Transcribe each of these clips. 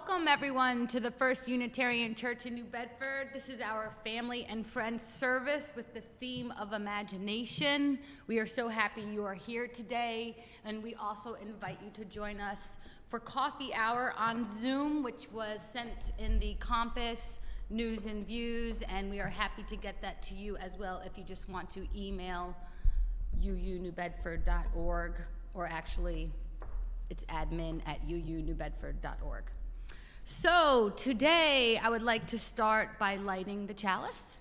Welcome, everyone, to the First Unitarian Church in New Bedford. This is our family and friends service with the theme of imagination. We are so happy you are here today, and we also invite you to join us for coffee hour on Zoom, which was sent in the Compass News and Views, and we are happy to get that to you as well if you just want to email uunewbedford.org, or actually it's admin@uunewbedford.org. So today I would like to start by lighting the chalice.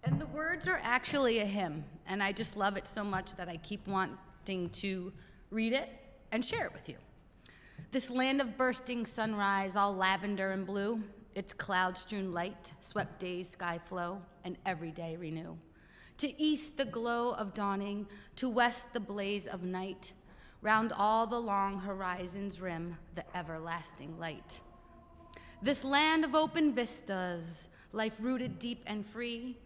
And the words are actually a hymn, and I just love it so much that I keep wanting to read it and share it with you. This land of bursting sunrise, all lavender and blue, its cloud-strewn light, swept day's sky flow, and every day renew. To east the glow of dawning, to west the blaze of night, round all the long horizon's rim, the everlasting light. This land of open vistas, life rooted deep and free,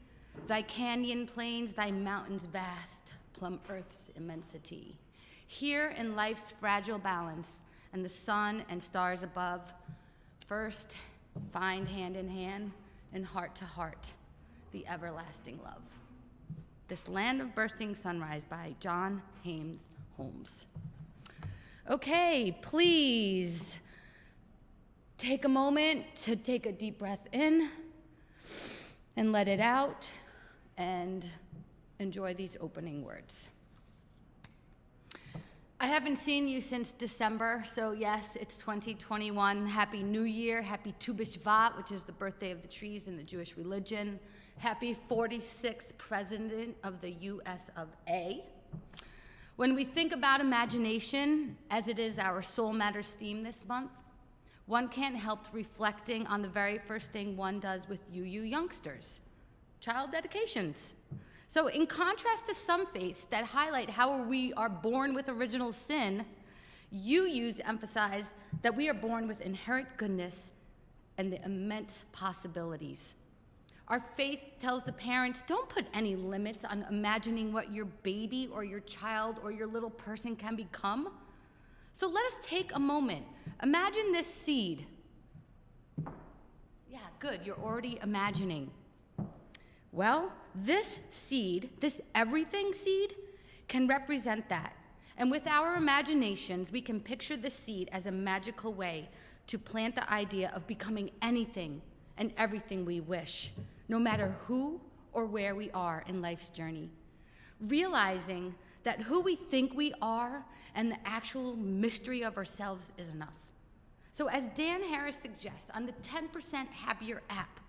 thy canyon plains, thy mountains vast, plumb earth's immensity. Here in life's fragile balance, and the sun and stars above, first find hand in hand and heart to heart the everlasting love. This Land of Bursting Sunrise by John Haynes Holmes. Okay, please take a moment to take a deep breath in and let it out and enjoy these opening words. I haven't seen you since December, so yes, it's 2021. Happy New Year, happy Tu B'Shvat, which is the birthday of the trees in the Jewish religion. Happy 46th President of the US of A. When we think about imagination, as it is our Soul Matters theme this month, one can't help reflecting on the very first thing one does with you youngsters, child dedications. So in contrast to some faiths that highlight how we are born with original sin, UUs emphasize that we are born with inherent goodness and the immense possibilities. Our faith tells the parents, don't put any limits on imagining what your baby or your child or your little person can become. So let us take a moment. Imagine this seed. Yeah, good, you're already imagining. Well, this seed, this everything seed, can represent that. And with our imaginations, we can picture the seed as a magical way to plant the idea of becoming anything and everything we wish, no matter who or where we are in life's journey. Realizing that who we think we are and the actual mystery of ourselves is enough. So as Dan Harris suggests on the 10% Happier app,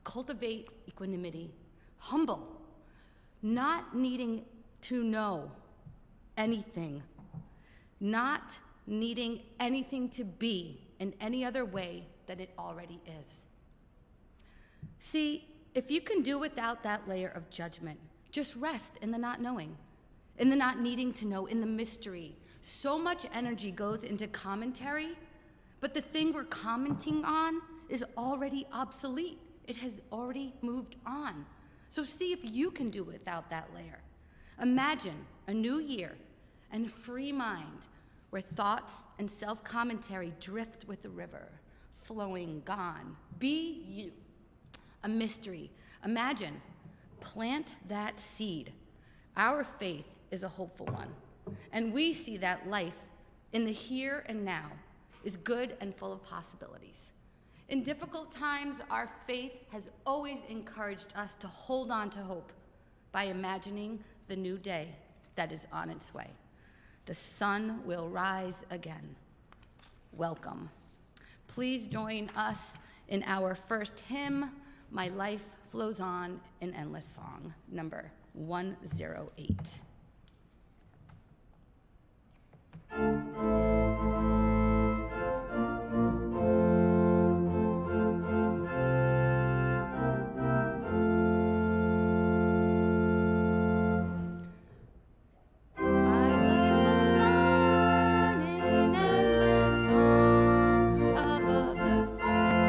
cultivate equanimity, humble, not needing to know anything, not needing anything to be in any other way than it already is. See, if you can do without that layer of judgment, just rest in the not knowing, in the not needing to know, in the mystery. So much energy goes into commentary, but the thing we're commenting on is already obsolete. It has already moved on. So see if you can do without that layer. Imagine a new year and a free mind where thoughts and self-commentary drift with the river, flowing, gone. Be you. A mystery. Imagine. Plant that seed. Our faith is a hopeful one, and we see that life in the here and now is good and full of possibilities. In difficult times, our faith has always encouraged us to hold on to hope by imagining the new day that is on its way. The sun will rise again. Welcome. Please join us in our first hymn, My Life Flows On in Endless Song, number 108. Above the clouds.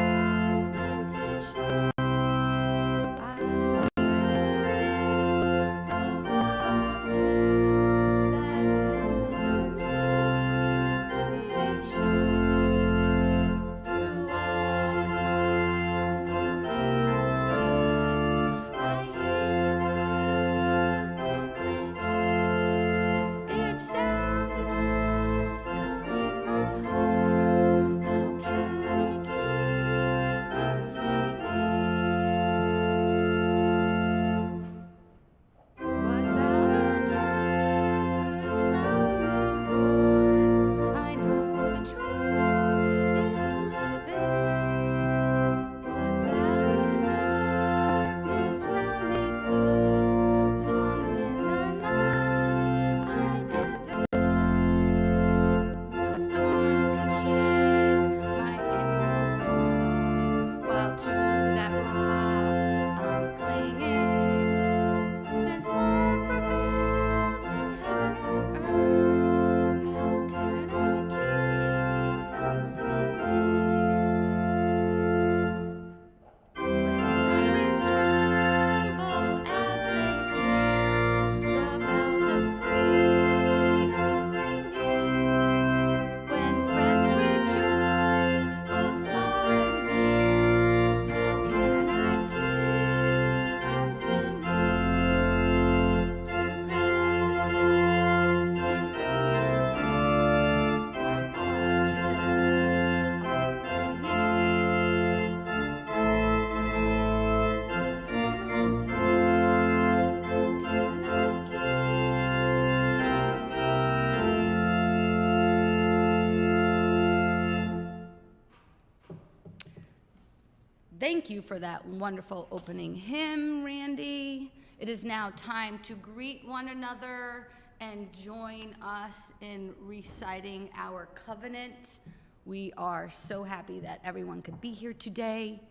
Thank you for that wonderful opening hymn, Randy. It is now time to greet one another and join us in reciting our covenant. We are so happy that everyone could be here today.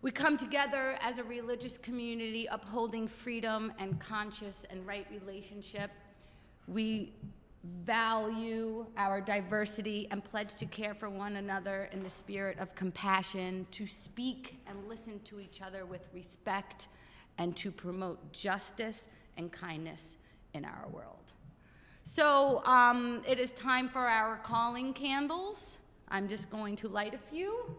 We come together as a religious community upholding freedom and conscious and right relationship. We value our diversity and pledge to care for one another in the spirit of compassion, to speak and listen to each other with respect, and to promote justice and kindness in our world. So it is time for our calling candles. I'm just going to light a few.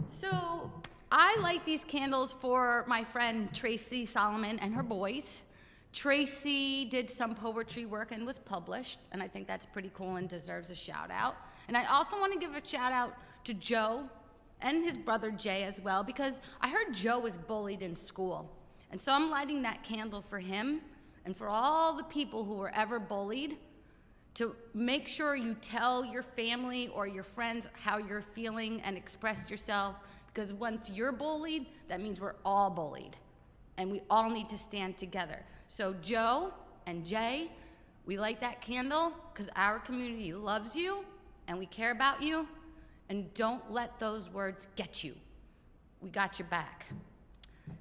So I light these candles for my friend Tracy Solomon and her boys. Tracy did some poetry work and was published, and I think that's pretty cool and deserves a shout out. And I also want to give a shout out to Joe and his brother Jay as well, because I heard Joe was bullied in school. And so I'm lighting that candle for him and for all the people who were ever bullied, to make sure you tell your family or your friends how you're feeling and express yourself, because once you're bullied, that means we're all bullied, and we all need to stand together. So Joe and Jay, we light that candle because our community loves you and we care about you, and don't let those words get you. We got your back.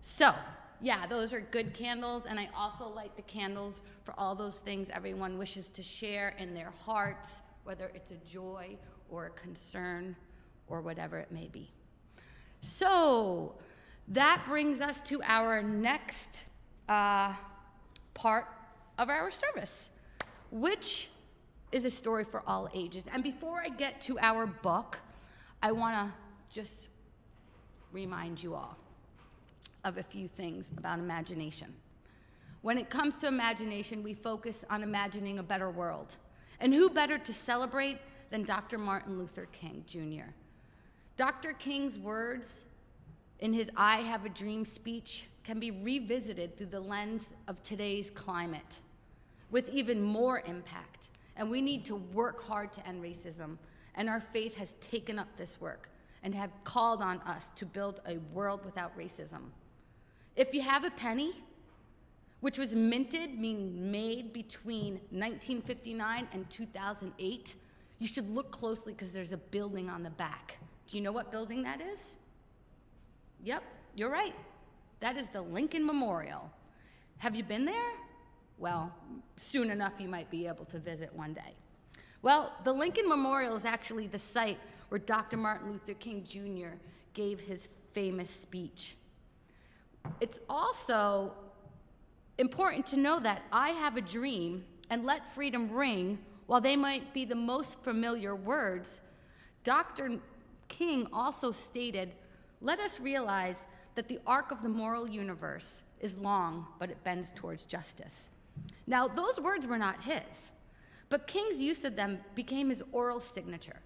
So, yeah, those are good candles, and I also light the candles for all those things everyone wishes to share in their hearts, whether it's a joy or a concern or whatever it may be. So that brings us to our next part of our service, which is a story for all ages. And before I get to our book, I want to just remind you all of a few things about imagination. When it comes to imagination, we focus on imagining a better world. And who better to celebrate than Dr. Martin Luther King, Jr. Dr. King's words in his I Have a Dream speech can be revisited through the lens of today's climate with even more impact. And we need to work hard to end racism. And our faith has taken up this work and have called on us to build a world without racism. If you have a penny, which was minted, meaning made between 1959 and 2008, you should look closely because there's a building on the back. Do you know what building that is? Yep, you're right. That is the Lincoln Memorial. Have you been there? Well, soon enough you might be able to visit one day. Well, the Lincoln Memorial is actually the site where Dr. Martin Luther King Jr. gave his famous speech. It's also important to know that I have a dream and let freedom ring, while they might be the most familiar words, Dr. King also stated, let us realize that the arc of the moral universe is long, but it bends towards justice. Now, those words were not his, but King's use of them became his oral signature.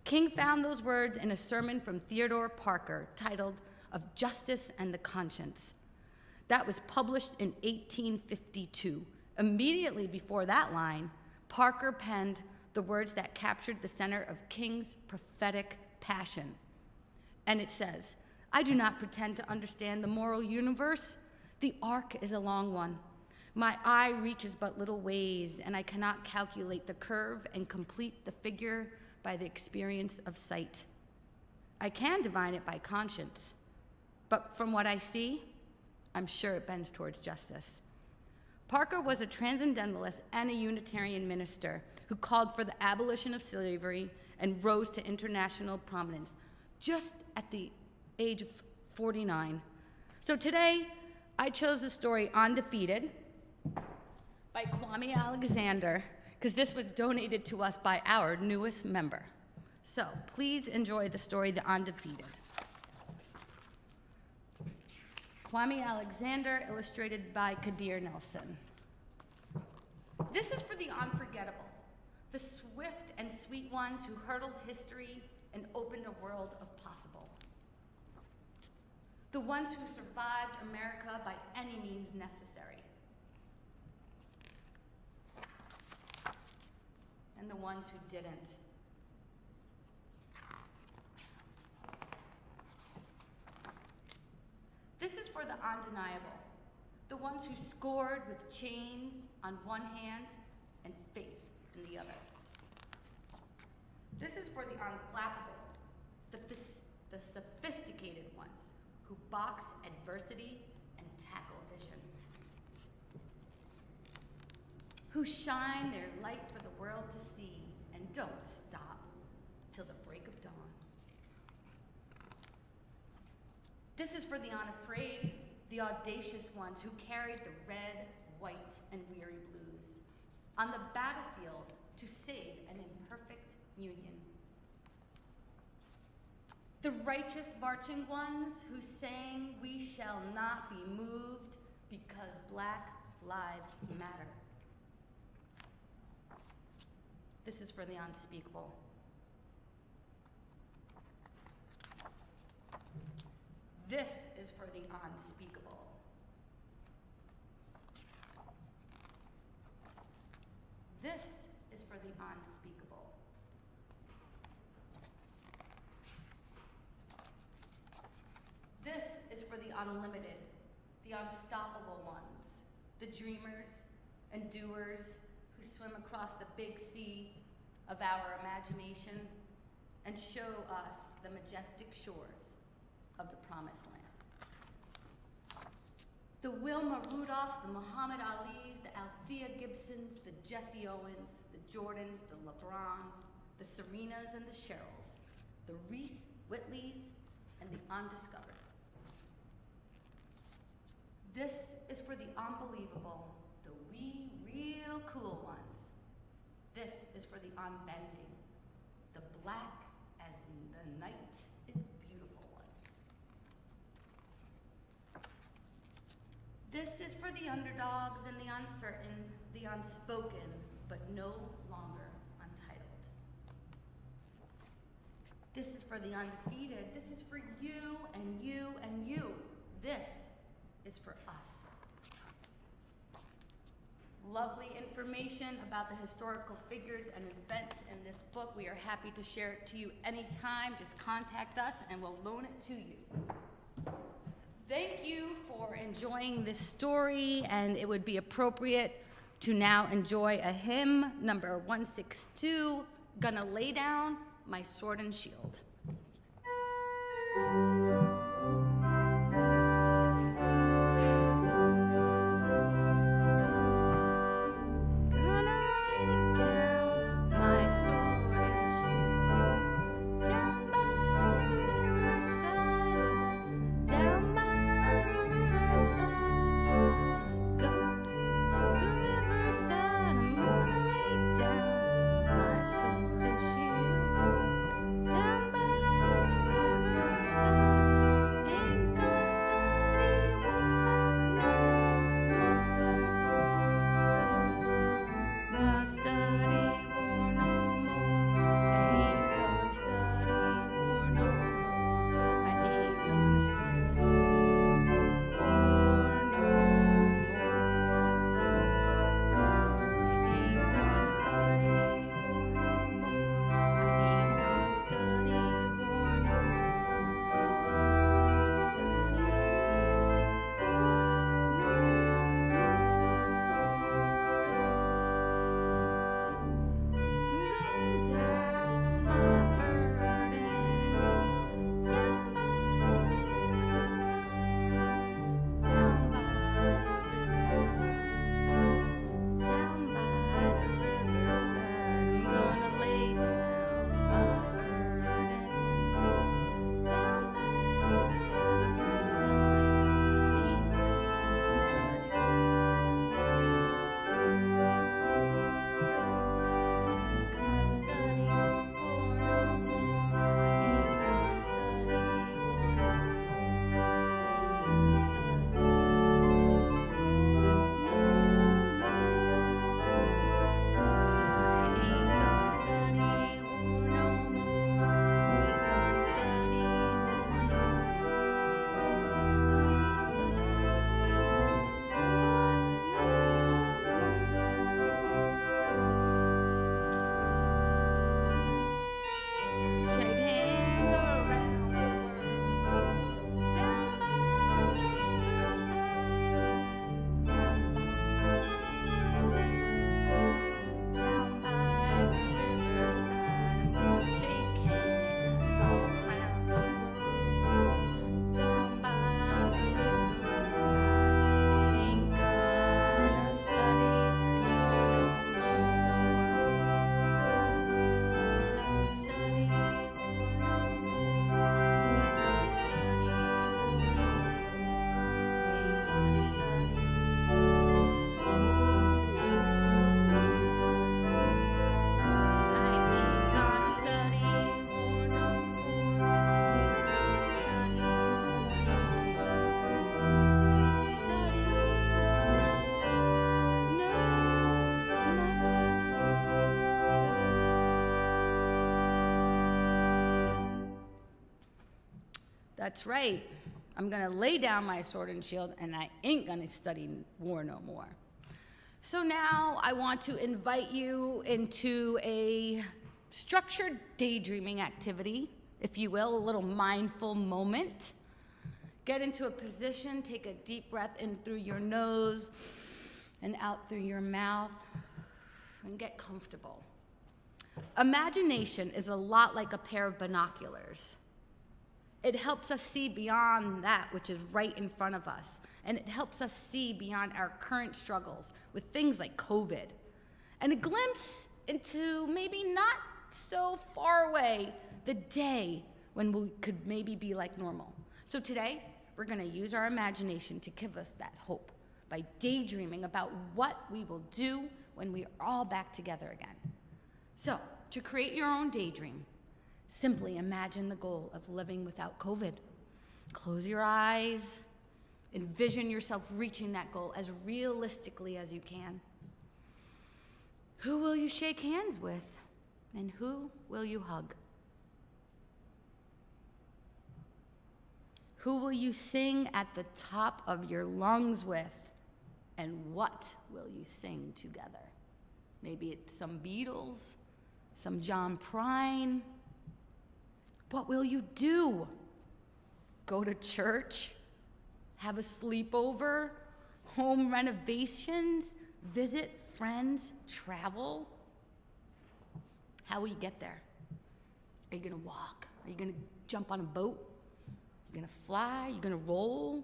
King found those words in a sermon from Theodore Parker titled Of Justice and the Conscience. That was published in 1852. Immediately before that line, Parker penned the words that captured the center of King's prophetic passion. And it says, I do not pretend to understand the moral universe. The arc is a long one. My eye reaches but little ways, and I cannot calculate the curve and complete the figure by the experience of sight. I can divine it by conscience, but from what I see, I'm sure it bends towards justice. Parker was a transcendentalist and a Unitarian minister who called for the abolition of slavery and rose to international prominence just at the age of 49. So today, I chose the story Undefeated by Kwame Alexander, because this was donated to us by our newest member. So please enjoy the story, The Undefeated. Kwame Alexander, illustrated by Kadir Nelson. This is for the unforgettable, The swift and sweet ones who hurdled history and opened a world of possible. The ones who survived America by any means necessary. And the ones who didn't. This is for the undeniable, the ones who scored with chains on one hand and faith in the other. This is for the unflappable, the sophisticated ones who box adversity and tackle vision, who shine their light for the world to see and don't stop till the break of dawn. This is for the unafraid, the audacious ones who carried the red, white, and weary blues on the battlefield to save an imperfect union. The righteous marching ones who sang, "We shall not be moved because Black lives matter." This is for the unspeakable. This is for the unspeakable. This is for the unspeakable. This is for the unlimited, the unstoppable ones, the dreamers and doers who swim across the big sea of our imagination and show us the majestic shores of the promised land. The Wilma Rudolphs, the Muhammad Alis, the Althea Gibsons, the Jesse Owens, the Jordans, the LeBrons, the Serenas and the Cheryls, the Reese Whitleys, and the undiscovered. This is for the unbelievable, the wee, real cool ones. This is for the unbending, the black as in the night is beautiful ones. This is for the underdogs and the uncertain, the unspoken, but no longer untitled. This is for the undefeated. This is for you and you and you. This is for us. Lovely information about the historical figures and events in this book. We are happy to share it to you anytime. Just contact us and we'll loan it to you. Thank you for enjoying this story, and it would be appropriate to now enjoy a hymn, number 162, Gonna Lay Down My Sword and Shield. Down by That's right. I'm going to lay down my sword and shield, and I ain't going to study war no more. So now I want to invite you into a structured daydreaming activity, if you will, a little mindful moment. Get into a position, take a deep breath in through your nose and out through your mouth, and get comfortable. Imagination is a lot like a pair of binoculars. It helps us see beyond that which is right in front of us, and it helps us see beyond our current struggles with things like COVID, and a glimpse into maybe not so far away the day when we could maybe be like normal. So today, we're going to use our imagination to give us that hope by daydreaming about what we will do when we are all back together again. So, to create your own daydream, simply imagine the goal of living without COVID. Close your eyes. Envision yourself reaching that goal as realistically as you can. Who will you shake hands with? And who will you hug? Who will you sing at the top of your lungs with? And what will you sing together? Maybe it's some Beatles, some John Prine. What will you do? Go to church? Have a sleepover? Home renovations? Visit friends? Travel? How will you get there? Are you gonna walk? Are you gonna jump on a boat? Are you gonna fly? Are you gonna roll?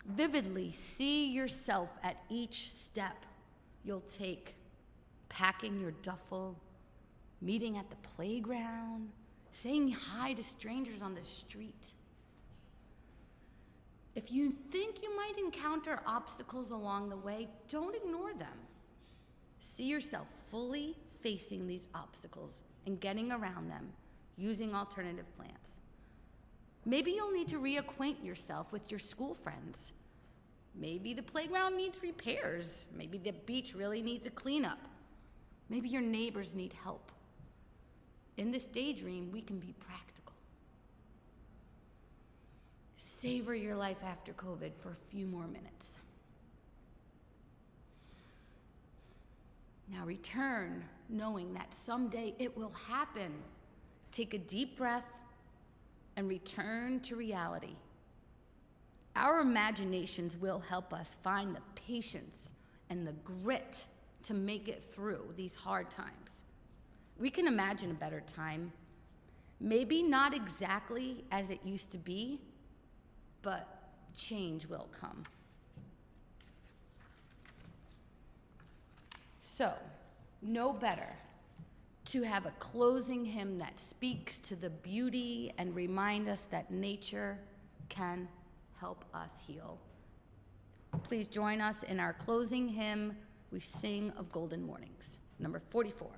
Vividly see yourself at each step you'll take, packing your duffel, meeting at the playground, saying hi to strangers on the street. If you think you might encounter obstacles along the way, don't ignore them. See yourself fully facing these obstacles and getting around them using alternative plans. Maybe you'll need to reacquaint yourself with your school friends. Maybe the playground needs repairs. Maybe the beach really needs a cleanup. Maybe your neighbors need help. In this daydream, we can be practical. Savor your life after COVID for a few more minutes. Now return knowing that someday it will happen. Take a deep breath and return to reality. Our imaginations will help us find the patience and the grit to make it through these hard times. We can imagine a better time, maybe not exactly as it used to be, but change will come. So, no better to have a closing hymn that speaks to the beauty and remind us that nature can help us heal. Please join us in our closing hymn, We Sing of Golden Mornings, number 44.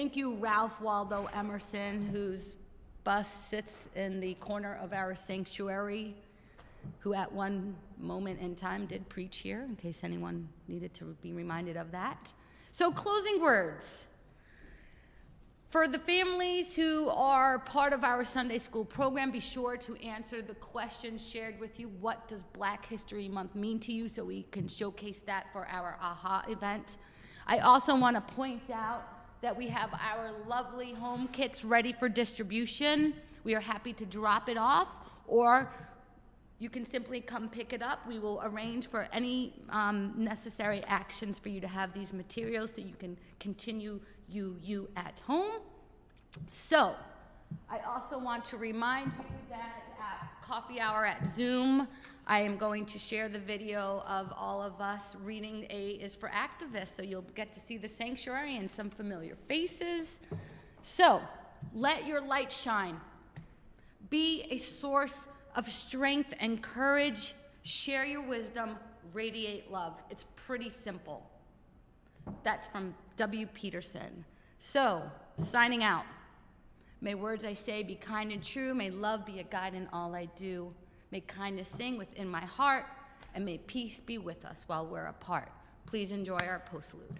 Thank you, Ralph Waldo Emerson, whose bust sits in the corner of our sanctuary, who at one moment in time did preach here, in case anyone needed to be reminded of that. So, closing words. For the families who are part of our Sunday school program, be sure to answer the questions shared with you. What does Black History Month mean to you, so we can showcase that for our AHA event. I also want to point out that we have our lovely home kits ready for distribution. We are happy to drop it off, or you can simply come pick it up. We will arrange for any necessary actions for you to have these materials so you can continue you at home. So, I also want to remind you that at Coffee Hour at Zoom, I am going to share the video of all of us reading A is for Activists, so you'll get to see the sanctuary and some familiar faces. So, let your light shine. Be a source of strength and courage. Share your wisdom, radiate love. It's pretty simple. That's from W. Peterson. So, signing out. May words I say be kind and true. May love be a guide in all I do. May kindness sing within my heart. And may peace be with us while we're apart. Please enjoy our postlude.